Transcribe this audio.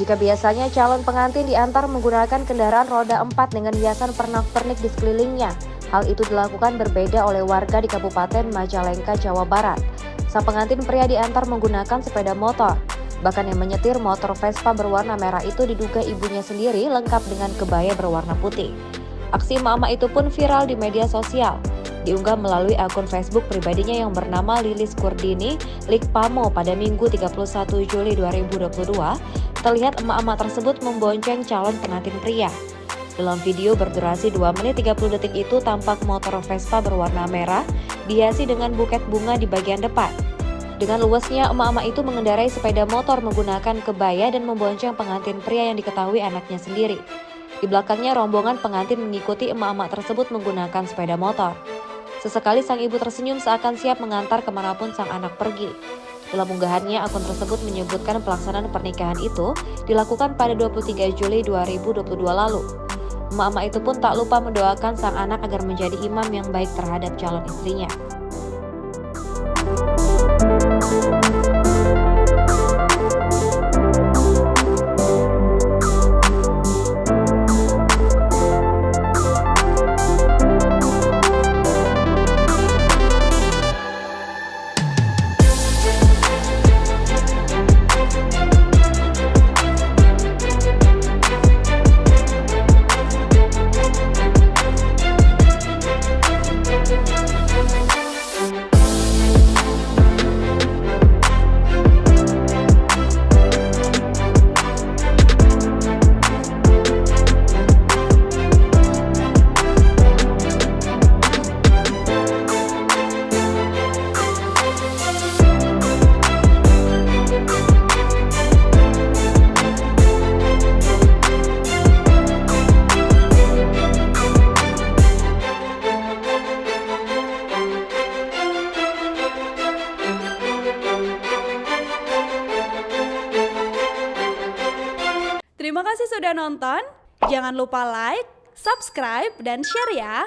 Jika biasanya calon pengantin diantar menggunakan kendaraan roda 4 dengan hiasan pernak-pernik di sekelilingnya, hal itu dilakukan berbeda oleh warga di Kabupaten Majalengka, Jawa Barat. Sang pengantin pria diantar menggunakan sepeda motor. Bahkan yang menyetir motor Vespa berwarna merah itu diduga ibunya sendiri lengkap dengan kebaya berwarna putih. Aksi emak-emak itu pun viral di media sosial. Diunggah melalui akun Facebook pribadinya yang bernama Lilis Kurdini Likpamo pada Minggu 31 Juli 2022, terlihat emak-emak tersebut membonceng calon pengantin pria. Dalam video berdurasi 2 menit 30 detik itu tampak motor Vespa berwarna merah dihiasi dengan buket bunga di bagian depan. Dengan luasnya, emak-emak itu mengendarai sepeda motor menggunakan kebaya dan membonceng pengantin pria yang diketahui anaknya sendiri. Di belakangnya rombongan pengantin mengikuti emak-emak tersebut menggunakan sepeda motor. Sesekali sang ibu tersenyum seakan siap mengantar kemanapun sang anak pergi. Dalam unggahannya, akun tersebut menyebutkan pelaksanaan pernikahan itu dilakukan pada 23 Juli 2022 lalu. Emak-emak itu pun tak lupa mendoakan sang anak agar menjadi imam yang baik terhadap calon istrinya. Terima kasih sudah nonton. Jangan lupa like, subscribe, dan share ya.